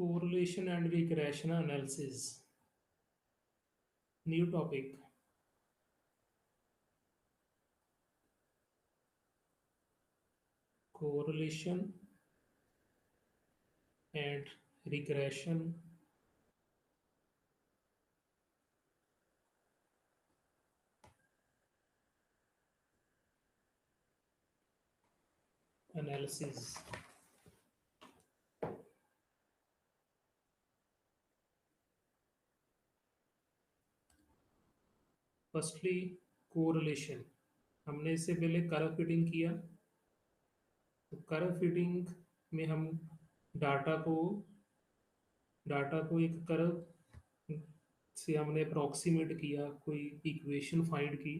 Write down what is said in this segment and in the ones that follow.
Correlation and regression analysis. New topic. Correlation and regression analysis. Firstly correlation, हमने इससे पहले curve fitting किया। तो कर्व फिटिंग में हम डाटा को डाटा को एक कर्व से हमने अप्रॉक्सीमेट किया, कोई इक्वेशन फाइंड की।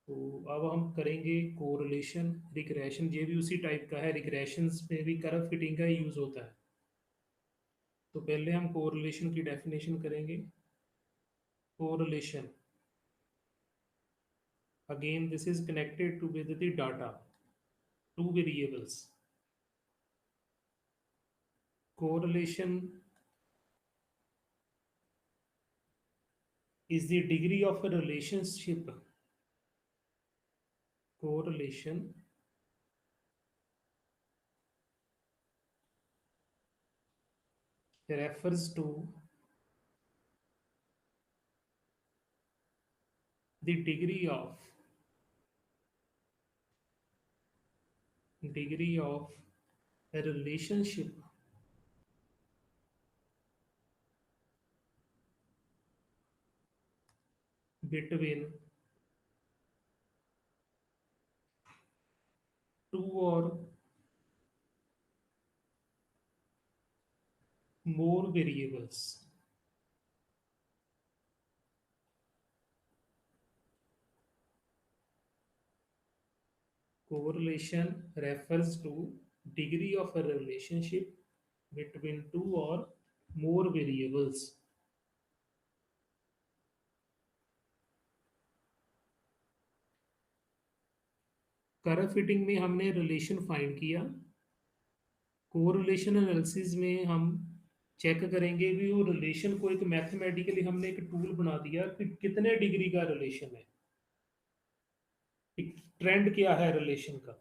तो अब हम करेंगे कोरिलेशन रिग्रेशन, ये भी उसी टाइप का है। रिग्रेशंस में भी कर्व फिटिंग का यूज़ होता है। तो पहले हम कोरिलेशन की डेफिनेशन करेंगे। Correlation, again this is connected to with the data, two variables. Correlation is the degree of a relationship. Correlation refers to the degree of a relationship between two or more variables. Correlation refers to degree of a relationship between two or more variables. Curve fitting में हमने relation find किया। Correlation analysis में हम check करेंगे भी वो relation को, एक मैथमेटिकली हमने एक टूल बना दिया कि कितने डिग्री का रिलेशन है, एक ट्रेंड क्या है रिलेशन का।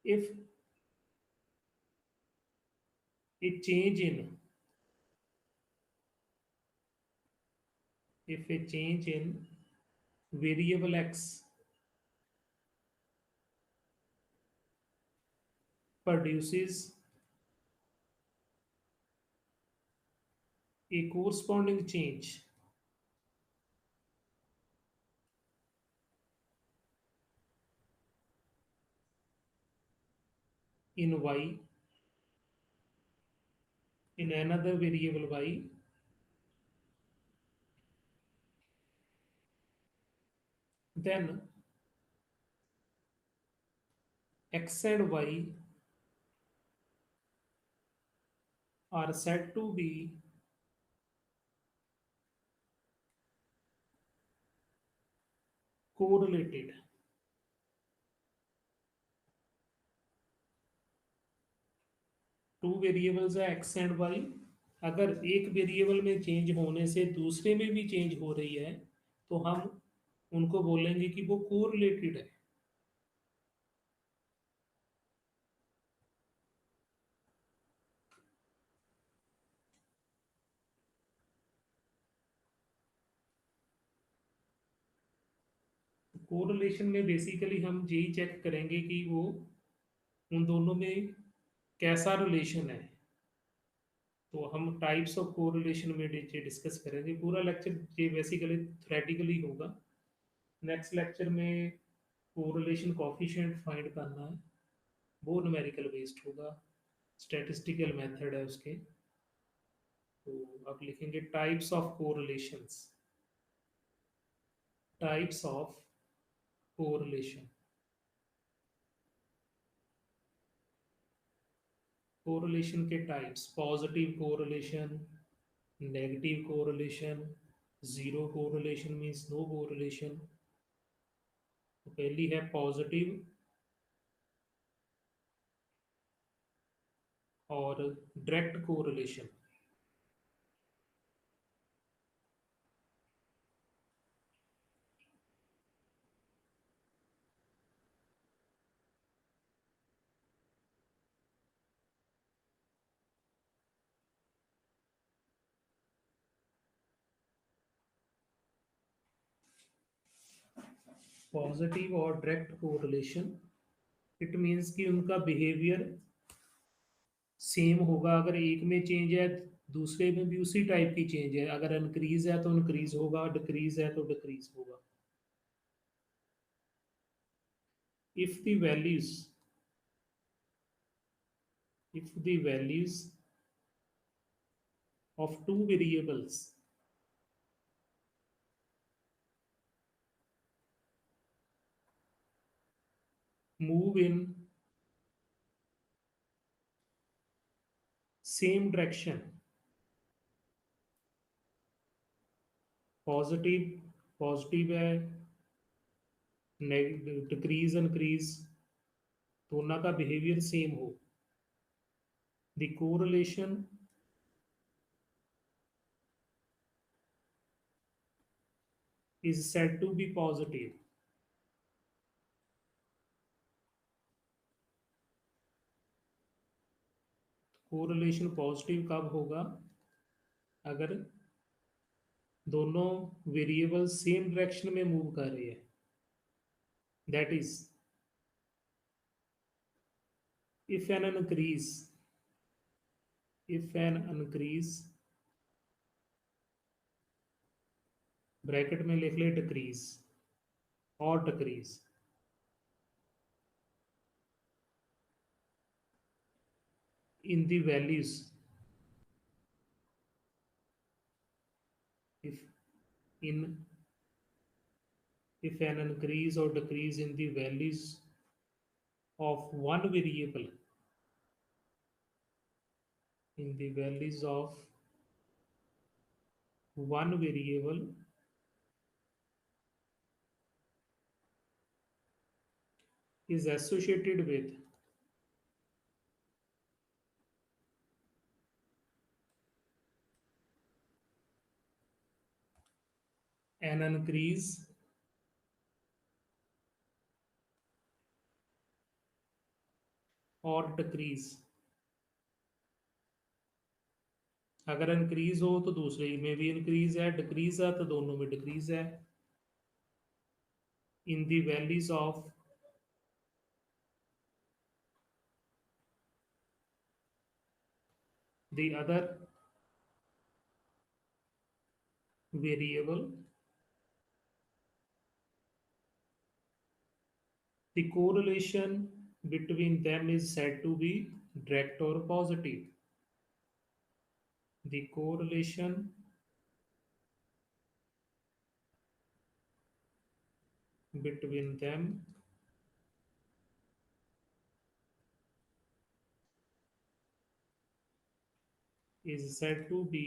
If A change in if a change in variable x produces a corresponding change in y in another variable y, then x and y are said to be correlated. Two variables है x and Y. अगर एक variable में change होने से दूसरे में भी change हो रही है तो हम उनको बोलेंगे कि वो कोरिलेटेड है। कोरिलेशन में बेसिकली हम यही चेक करेंगे कि वो उन दोनों में कैसा रिलेशन है। तो हम टाइप्स ऑफ कोरिलेशन में डिस्कस करेंगे। पूरा लेक्चर ये बेसिकली थ्योरेटिकली होगा। नेक्स्ट लेक्चर में कोरिलेशन कोफिशिएंट फाइंड करना है, वो न्यूमेरिकल बेस्ड होगा, स्टैटिस्टिकल मेथड है उसके। तो आप लिखेंगे types of correlations, types of correlation. Correlation के types, positive correlation, negative correlation, zero correlation means no correlation. तो पहली है पॉजिटिव और डायरेक्ट कोरिलेशन। पॉजिटिव और डायरेक्ट कोरिलेशन, इट मीन्स कि उनका बिहेवियर सेम होगा। अगर एक में चेंज है दूसरे में भी उसी टाइप की चेंज है। अगर इंक्रीज है तो इंक्रीज होगा, डिक्रीज है तो डिक्रीज होगा। if the values if the values of two variables move in same direction, positive positive है, डिक्रीज इंक्रीज, दोनों का बिहेवियर सेम हो, the correlation is said to be positive। Correlation positive कब होगा? अगर दोनों वेरिएबल सेम डायरेक्शन में move कर रहे हैं, that is if an increase if an increase bracket में लिख ले डिक्रीज और decrease in the values, if in if an increase or decrease in the values of one variable, in the values of one variable is associated with an increase or decrease। अगर increase हो तो दूसरे में भी increase है, decrease है तो दोनों में डिक्रीज है। In the values of the other variable, the correlation between them is said to be direct or positive। The correlation between them is said to be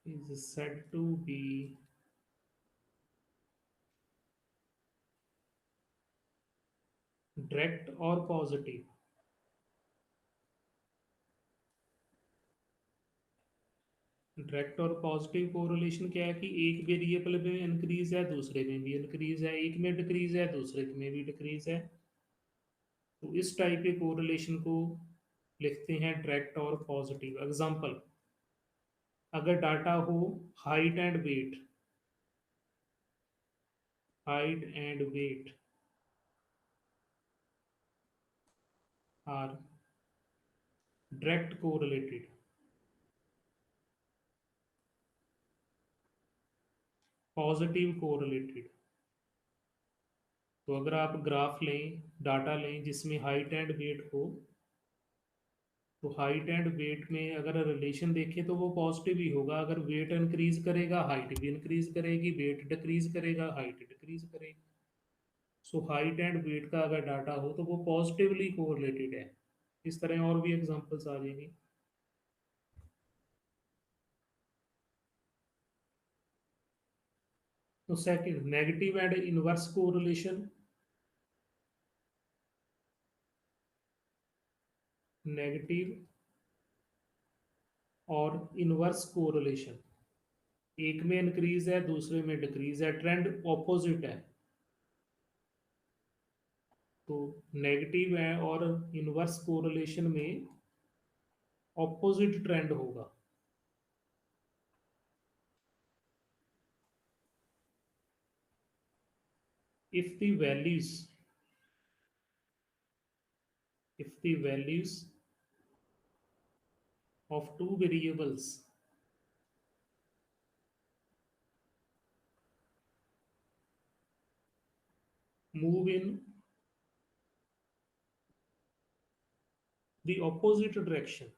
is said to be direct or positive। Direct और positive correlation क्या है कि एक variable में increase है दूसरे में भी इंक्रीज है, एक में डिक्रीज है दूसरे में भी डिक्रीज है। तो इस टाइप के कोरिलेशन को लिखते हैं डायरेक्ट और पॉजिटिव। एग्जांपल, अगर डाटा हो height and weight, height and weight are direct correlated, positive correlated. तो अगर आप ग्राफ लें, डाटा लें जिसमें हाइट एंड वेट हो, तो हाइट एंड वेट में अगर रिलेशन देखें तो वो पॉजिटिव ही होगा। अगर वेट इंक्रीज करेगा हाइट भी इंक्रीज करेगी, वेट डिक्रीज करेगा हाइट डिक्रीज करेगी। सो हाइट एंड वेट का अगर डाटा हो तो वो पॉजिटिवली कोरिलेटेड है। इस तरह और भी एग्जांपल्स आ जाएंगे। तो second, negative and inverse correlation, negative और इनवर्स कोरिलेशन, एक में इंक्रीज है दूसरे में डिक्रीज है, ट्रेंड ऑपोजिट है। तो नेगेटिव है और इनवर्स कोरिलेशन में ऑपोजिट ट्रेंड होगा। if the values if the values of two variables move in the opposite direction,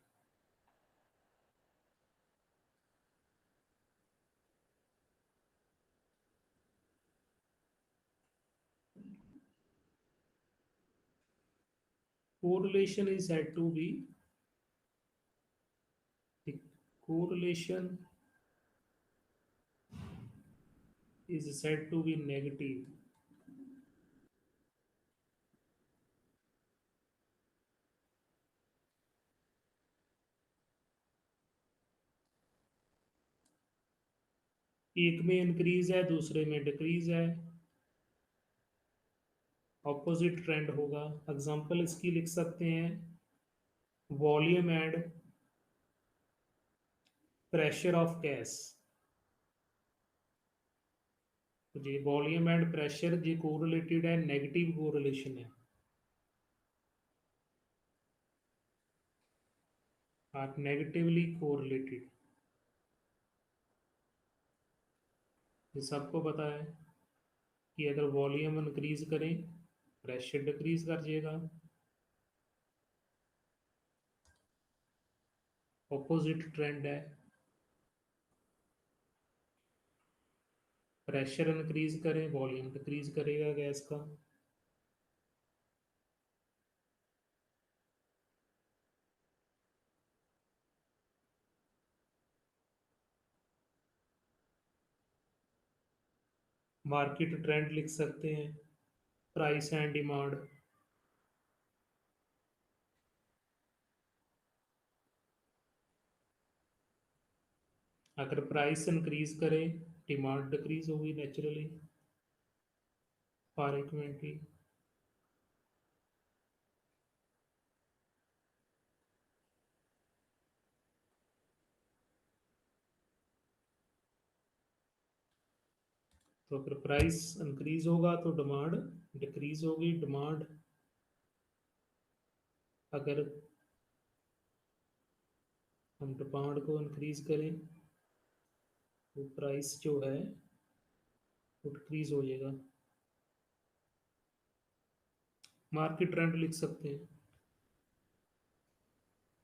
correlation is said to be the correlation is said to be negative एक में increase है दूसरे में decrease है, opposite trend होगा। Example इसकी लिख सकते हैं, volume and pressure of gas. तो जी वॉल्यूम एंड प्रेशर जी कोरिलेटेड है, नेगेटिव कोरिलेशन है, आर नेगेटिवली कोरिलेटेड। ये सबको पता है कि अगर वॉल्यूम इंक्रीज करें प्रेशर डिक्रीज कर जाएगा, ऑपोजिट ट्रेंड है। प्रेशर इंक्रीज करें वॉल्यूम डिक्रीज करेगा गैस का। मार्केट ट्रेंड लिख सकते हैं, प्राइस एंड डिमांड। अगर प्राइस इंक्रीज करें डिमांड डिक्रीज होगी नेचुरली, फ्रीक्वेंटली। तो अगर प्राइस इंक्रीज होगा तो डिमांड डिक्रीज होगी, डिमांड अगर हम डिमांड को इंक्रीज करें तो प्राइस जो है वो डिक्रीज हो जाएगा। मार्केट ट्रेंड लिख सकते हैं,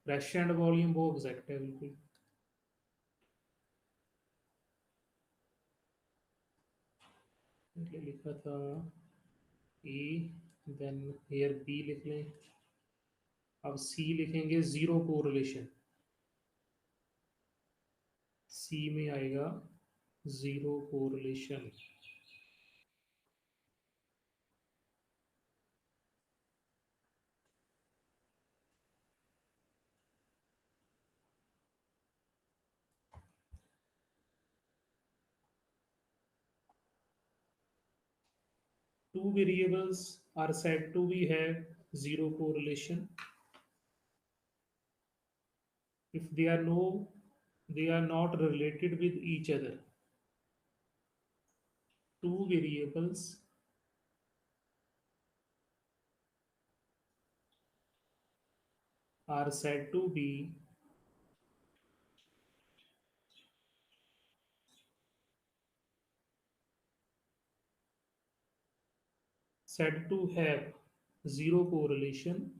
प्रेशर एंड वॉल्यूम वो एग्जैक्ट है बिल्कुल। पहले लिखा था ए, देन हेयर बी लिख लें, अब सी लिखेंगे, जीरो कोरिलेशन। सी में आएगा zero correlation. Two variables are said to be have zero correlation if they are not related with each other. Two variables are said to have zero correlation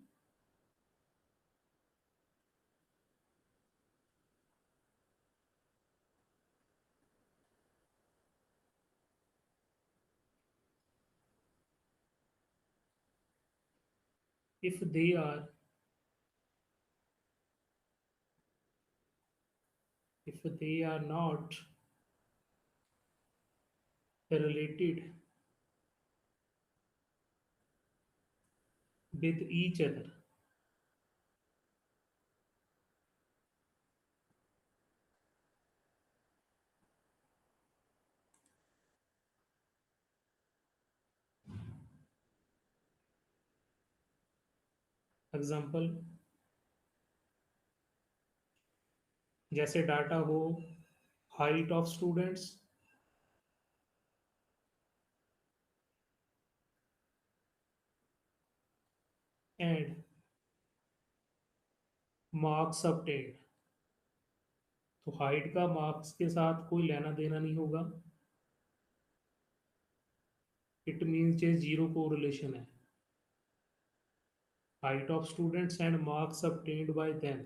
if they are not related with each other. Example, जैसे data हो height of students and marks obtained। तो height का marks के साथ कोई लेना देना नहीं होगा, इट मीन्स ये जीरो कोरिलेशन है। Height of students and marks obtained by them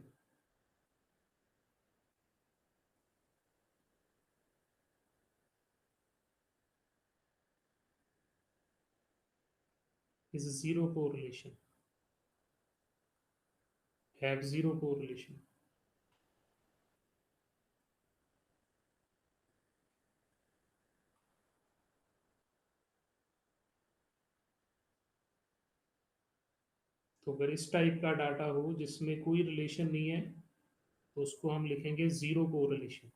is zero correlation, have zero correlation। तो अगर इस टाइप का डाटा हो जिसमें कोई रिलेशन नहीं है तो उसको हम लिखेंगे zero correlation.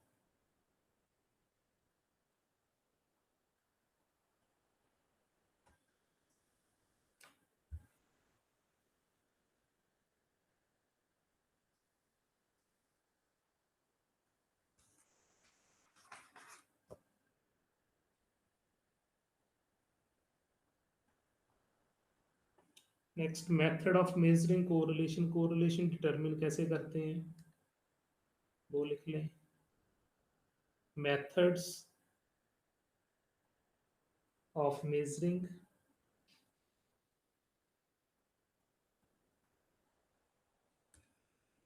Next, method of measuring correlation. Correlation determine कैसे करते हैं वो लिख लें। Methods of measuring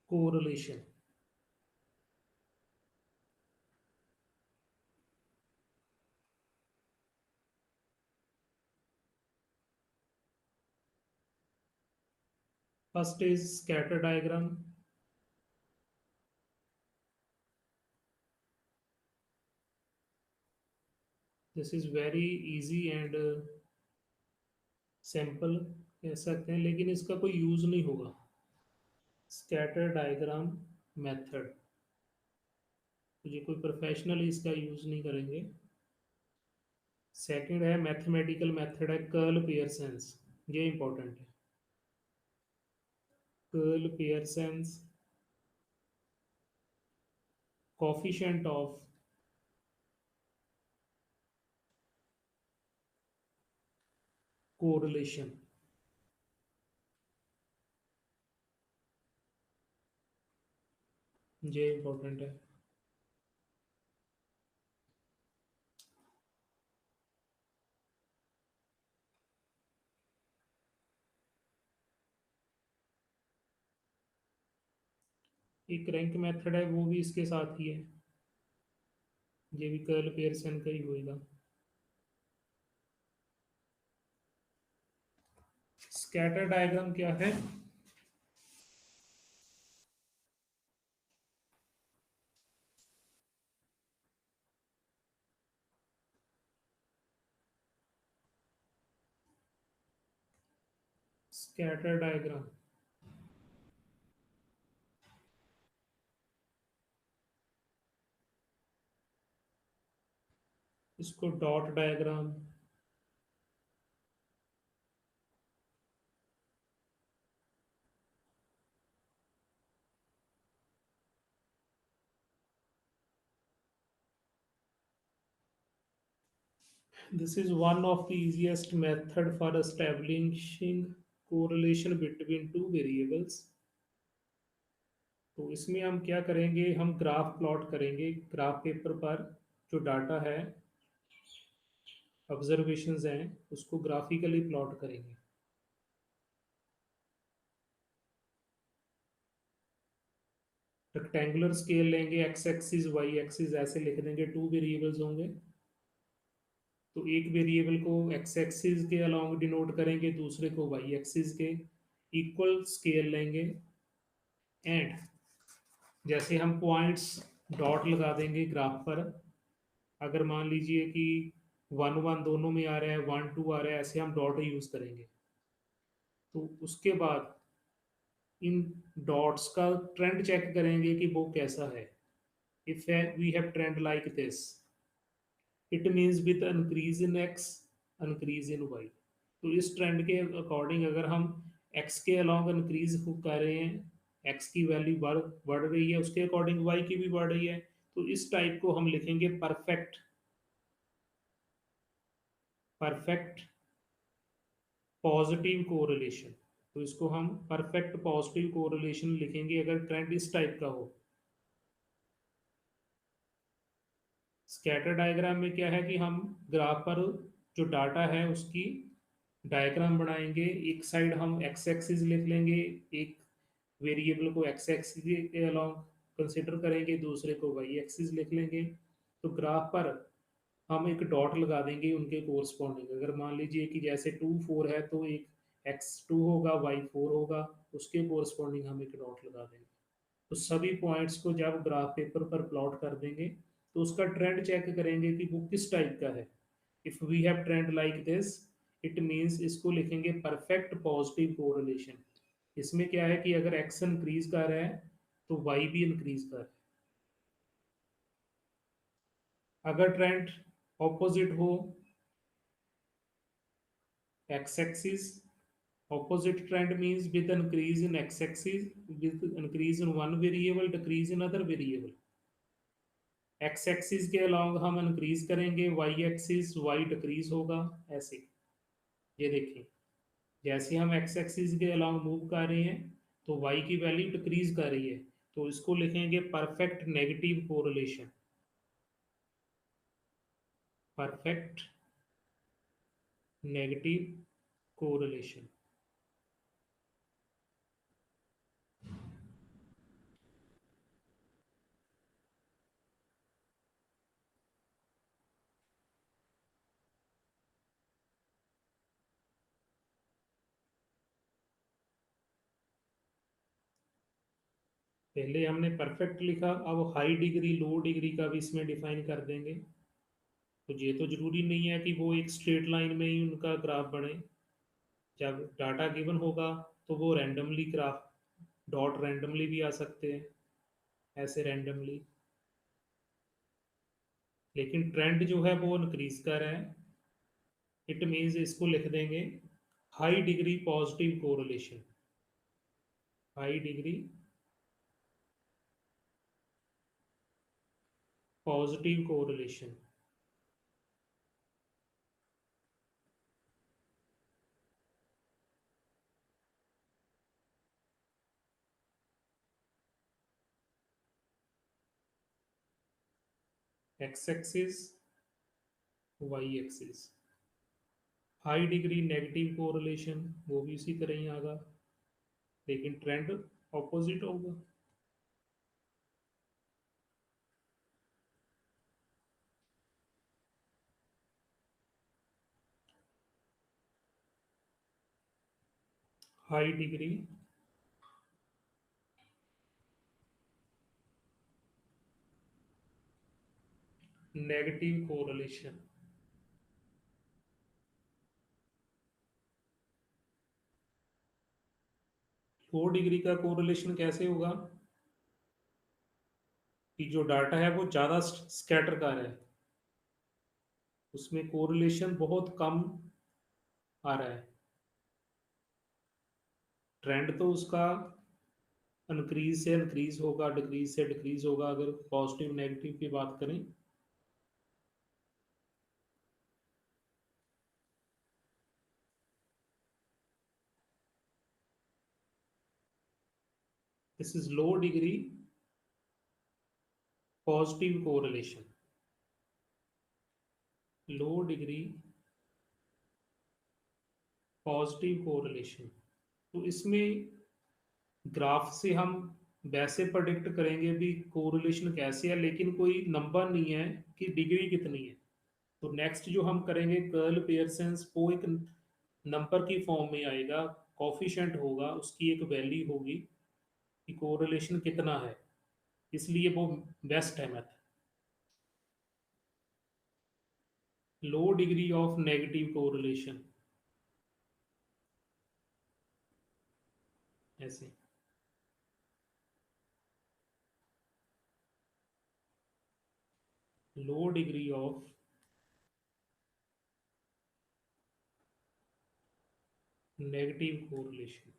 correlation. First is scatter diagram. This is very easy and simple कह सकते हैं, लेकिन इसका कोई यूज नहीं होगा। स्कैटर डायग्राम मेथड, तो ये कोई प्रोफेशनल इसका यूज नहीं करेंगे। सेकंड है मैथमेटिकल मेथड है कर्ल पियर्सन्स, ये इंपॉर्टेंट है। Curl Pearson's coefficient of correlation. ये इंपॉर्टेंट है। एक रैंक मेथड है वो भी इसके साथ ही है, ये भी कर्ल पियर्सन का ही होएगा। स्कैटर डायग्राम क्या है? स्कैटर डायग्राम, इसको dot diagram, this is one of the easiest method for establishing correlation between two variables। तो इसमें हम क्या करेंगे, हम ग्राफ प्लॉट करेंगे। ग्राफ पेपर पर जो डाटा है, ऑब्जर्वेशंस हैं, उसको ग्राफिकली प्लॉट करेंगे। रेक्टेंगुलर स्केल लेंगे, एक्स एक्सिस वाई एक्सिस ऐसे लिख देंगे, टू वेरिएबल्स होंगे। तो एक वेरिएबल को एक्स एक्सिस के अलोंग डिनोट करेंगे, दूसरे को वाई एक्सिस के। इक्वल स्केल लेंगे एंड जैसे हम पॉइंट्स डॉट लगा देंगे ग्राफ पर। अगर मान लीजिए कि वन वन दोनों में आ रहा है, वन टू आ रहा है, ऐसे हम डॉट यूज करेंगे। तो उसके बाद इन डॉट्स का ट्रेंड चेक करेंगे कि वो कैसा है। If we have trend like this, it means with increase in X, increase in Y. तो इस ट्रेंड के अकॉर्डिंग अगर हम एक्स के अलॉन्ग इंक्रीज कर रहे हैं, एक्स की वैल्यू बढ़ रही है, उसके अकॉर्डिंग वाई की भी बढ़ रही है, तो इस टाइप को हम लिखेंगे परफेक्ट, परफेक्ट पॉजिटिव कोरिलेशन। तो इसको हम परफेक्ट पॉजिटिव कोरिलेशन लिखेंगे अगर ट्रेंड इस टाइप का हो। स्कैटर डायग्राम में क्या है कि हम ग्राफ पर जो डाटा है उसकी डायग्राम बनाएंगे। एक साइड हम एक्स एक्सिस लिख लेंगे, एक वेरिएबल को एक्स एक्सिस के अलॉन्ग कंसिडर करेंगे, दूसरे को वाई एक्सिस लिख लेंगे। तो ग्राफ पर हम एक डॉट लगा देंगे उनके कोरस्पॉन्डिंग। अगर मान लीजिए कि जैसे 2 4 है तो एक x2 होगा, y4 होगा, उसके कोरस्पॉन्डिंग हम एक डॉट लगा देंगे। तो सभी पॉइंट्स को जब ग्राफ पेपर पर प्लॉट कर देंगे तो उसका ट्रेंड चेक करेंगे कि वो किस टाइप का है। If we have trend like this, it means इसको लिखेंगे परफेक्ट पॉजिटिव कोरिलेशन। इसमें क्या है कि अगर एक्स इंक्रीज कर रहा है तो वाई भी इंक्रीज कर रहा है। अगर ट्रेंड ऑपोजिट हो, x axis, opposite trend means with increase in x axis, with increase in one variable, decrease in other variable। x axis के along हम increase करेंगे, y axis y decrease होगा, ऐसे। ये देखें, जैसे हम x axis के along मूव कर रहे हैं तो y की वैल्यू डिक्रीज कर रही है। तो इसको लिखेंगे perfect negative correlation, perfect negative correlation. पहले हमने परफेक्ट लिखा, अब हाई डिग्री लो डिग्री का भी इसमें डिफाइन कर देंगे। तो ये तो जरूरी नहीं है कि वो एक स्ट्रेट लाइन में ही उनका ग्राफ बने। जब डाटा गिवन होगा तो वो रैंडमली ग्राफ, डॉट रैंडमली भी आ सकते हैं, ऐसे रैंडमली। लेकिन ट्रेंड जो है वो इंक्रीज कर रहा है, इट मीन्स इसको लिख देंगे high degree positive correlation, high degree positive correlation. X axis, Y axis. High degree negative correlation वो भी इसी तरह ही आगा, लेकिन ट्रेंड ऑपोजिट होगा। High degree negative correlation. Low degree का कोरिलेशन कैसे होगा कि जो डाटा है वो ज़्यादा स्कैटर कर है, उसमें कोरिलेशन बहुत कम आ रहा है। ट्रेंड तो उसका इंक्रीज से इंक्रीज होगा, डिक्रीज से डिक्रीज होगा, अगर पॉजिटिव नेगेटिव की बात करें। This is low degree positive correlation, low degree positive correlation. तो इसमें ग्राफ से हम वैसे प्रेडिक्ट करेंगे भी कोरिलेशन कैसे है, लेकिन कोई नंबर नहीं है कि डिग्री कितनी है। तो नेक्स्ट जो हम करेंगे कर्ल पेयरसेंस, वो एक नंबर की फॉर्म में आएगा, कॉफिशेंट होगा, उसकी एक वैल्यू होगी कि कोरिलेशन कितना है, इसलिए वो बेस्ट है method. Low degree of negative correlation, ऐसे। Low degree of negative correlation.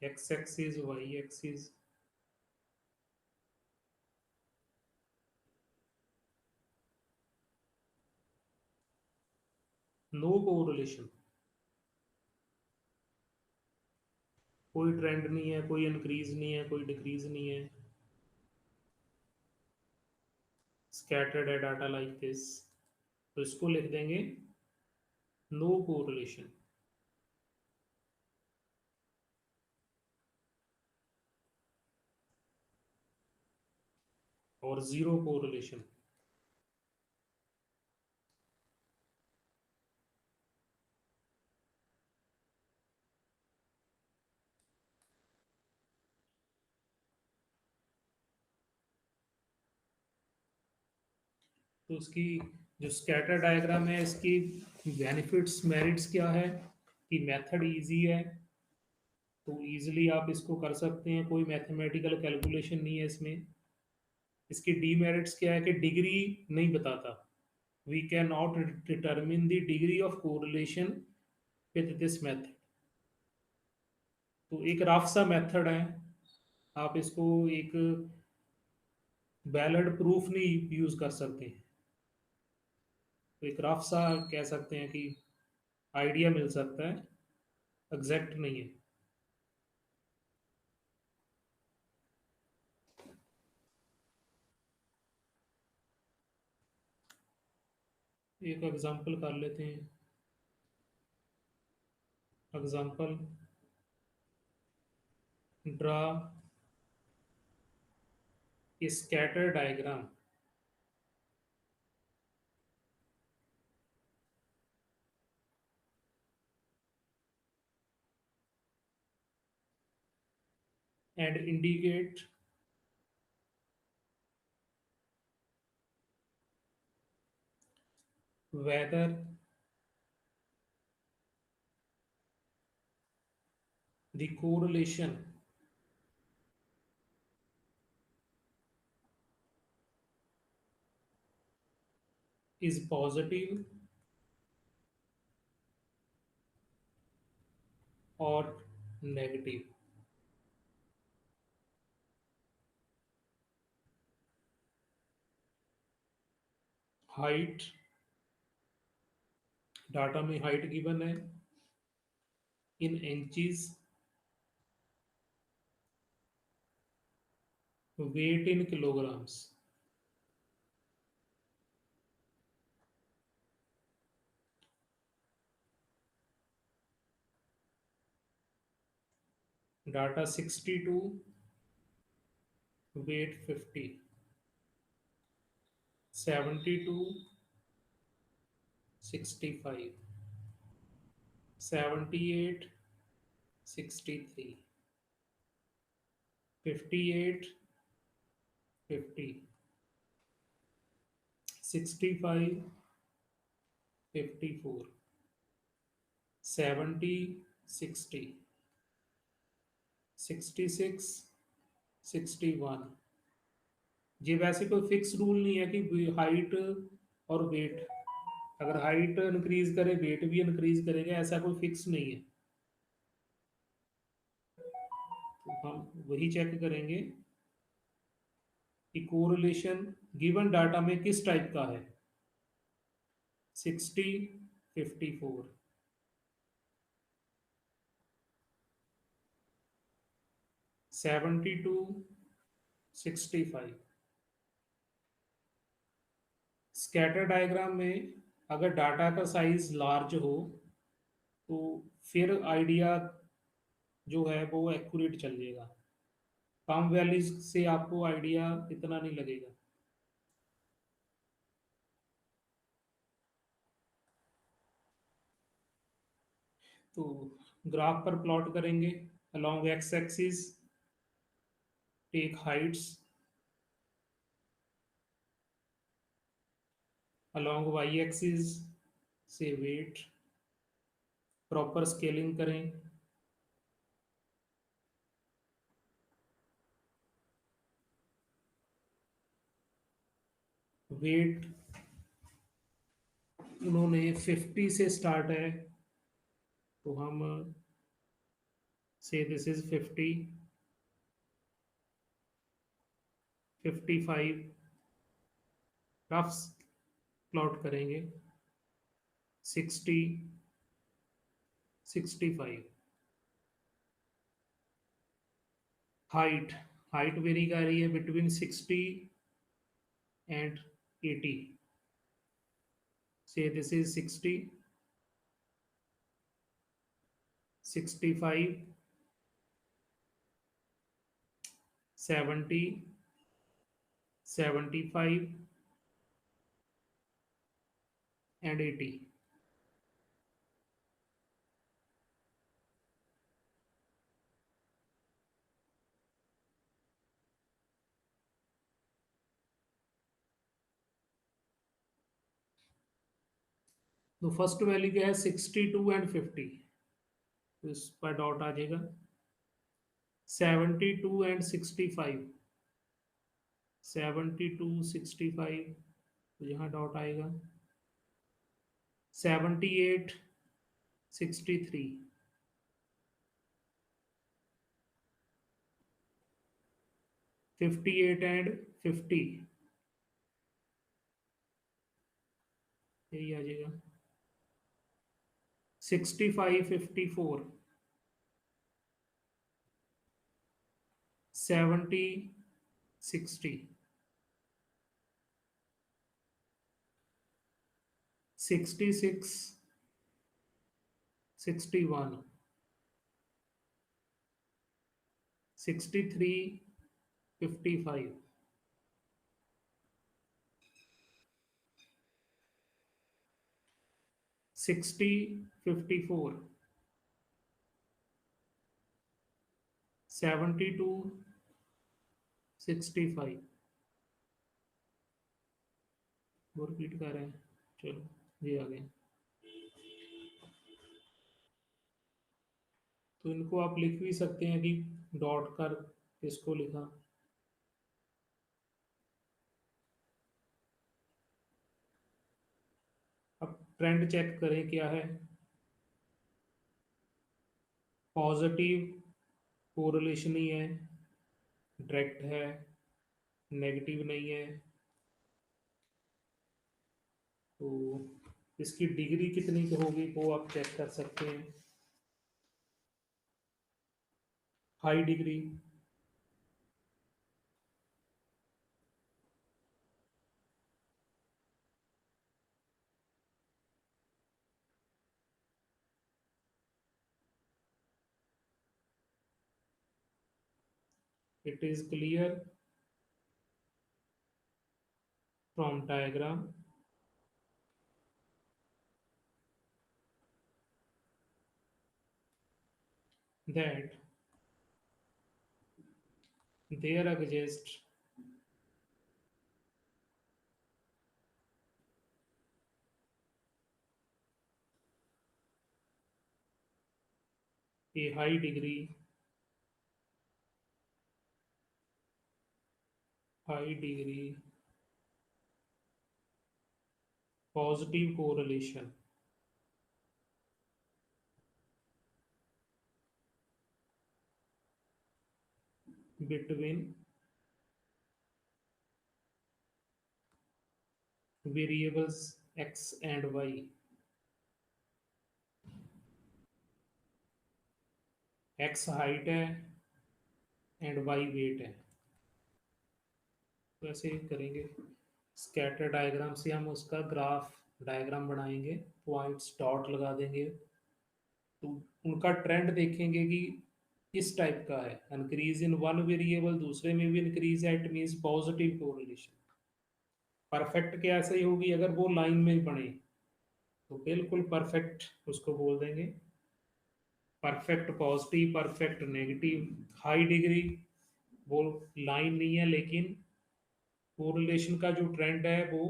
X axis, Y axis. No correlation, कोई ट्रेंड नहीं है, कोई इंक्रीज नहीं है, कोई डिक्रीज नहीं है। स्कैटर्ड है डाटा लाइक दिस, तो इसको लिख देंगे नो कोरिलेशन। और जीरो कोरिलेशन। तो उसकी जो स्कैटर डायग्राम है, इसकी बेनिफिट्स मेरिट्स क्या है कि मेथड इजी है, तो इजीली आप इसको कर सकते हैं, कोई मैथमेटिकल कैलकुलेशन नहीं है इसमें। इसकी डीमेरिट्स क्या है कि डिग्री नहीं बताता, we can not determine the degree of correlation with this method. तो एक रफ सा मेथड है, आप इसको एक वैलिड प्रूफ नहीं यूज कर सकते। तो एक रफ सा कह सकते हैं कि आइडिया मिल सकता है, एग्जैक्ट नहीं है। एक एग्जांपल कर लेते हैं। Example, draw a scatter diagram and indicate whether the correlation is positive or negative। Height, data में हाइट गिवन है in inches, weight in kilograms. Data 62, weight 50, 72, 65, 78, 63, 58, 50, 65, 54, 70, 60, 66, 61। ये वैसे कोई फिक्स रूल नहीं है कि हाइट और वेट, अगर हाइट इंक्रीज करे वेट भी इंक्रीज करेगा, ऐसा कोई फिक्स नहीं है। तो हम वही चेक करेंगे कि कोरिलेशन गिवन डाटा में किस टाइप का है। 60, 54, 72, 65। स्कैटर डायग्राम में अगर डाटा का साइज लार्ज हो तो फिर आइडिया जो है वो एक्यूरेट चल जाएगा। कम वैल्यूज से आपको आइडिया इतना नहीं लगेगा। तो ग्राफ पर प्लॉट करेंगे। along x axis take heights, along y axis से वेट, प्रॉपर स्केलिंग करें। वेट उन्होंने 50 से स्टार्ट है, तो हम से दिस इज 50, 55, रफ प्लॉट करेंगे। 60, 65। हाइट, हाइट वेरी कर रही है बिटवीन 60 एंड 80। से दिस इज 60, 65, 70, 75 एंड 80। तो फर्स्ट वैल्यू क्या है? 62 एंड 50, तो इस पर डॉट आ जाएगा। 72 एंड 65, 72, 65, तो यहाँ डॉट आएगा। 78, 63, 58 एंड 50, यही आ जाएगा। 65, 54, 70, 60, 66, 61, 63, 55, 60, 54, 72, 65। वो रिपीट कर रहे हैं। चलो ये आ गए। तो इनको आप लिख भी सकते हैं कि डॉट कर किसको लिखा। अब ट्रेंड चेक करें क्या है। पॉजिटिव कोरिलेशन ही है, डायरेक्ट है, नेगेटिव नहीं है। तो इसकी डिग्री कितनी की होगी वो आप चेक कर सकते हैं। High degree, it is clear from diagram that there exists a high degree positive correlation between variables x and y। x height है एंड y वेट है। तो ऐसे ही करेंगे। स्कैटर डायग्राम से हम उसका ग्राफ डायग्राम बनाएंगे, पॉइंट्स डॉट लगा देंगे। तो उनका ट्रेंड देखेंगे कि इस टाइप का है, इंक्रीज इन वन वेरिएबल दूसरे में भी इंक्रीज है, it means positive correlation. Perfect कैसे ही होगी, अगर वो लाइन में बने तो बिल्कुल परफेक्ट उसको बोल देंगे, perfect positive, perfect negative. High degree वो लाइन नहीं है, लेकिन कोरिलेशन का जो ट्रेंड है वो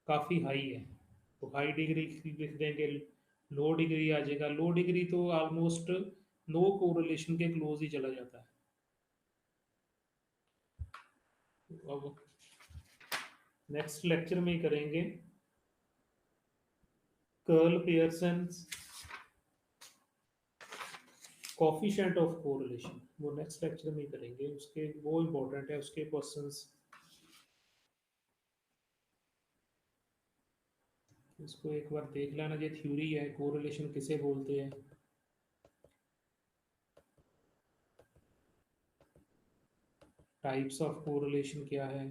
काफ़ी हाई है, तो हाई डिग्री लिख देंगे। लो डिग्री आ जाएगा, लो डिग्री तो ऑलमोस्ट नो कोरिलेशन के क्लोज ही चला जाता है। तो अब नेक्स्ट लेक्चर में ही करेंगे curl Pearson coefficient of correlation, वो नेक्स्ट लेक्चर में ही करेंगे, उसके वो इम्पोर्टेंट है, उसके क्वेश्चंस। इसको एक बार देख लेना, ये थ्योरी है, कोरिलेशन किसे बोलते हैं, टाइप्स ऑफ कोरिलेशन क्या है।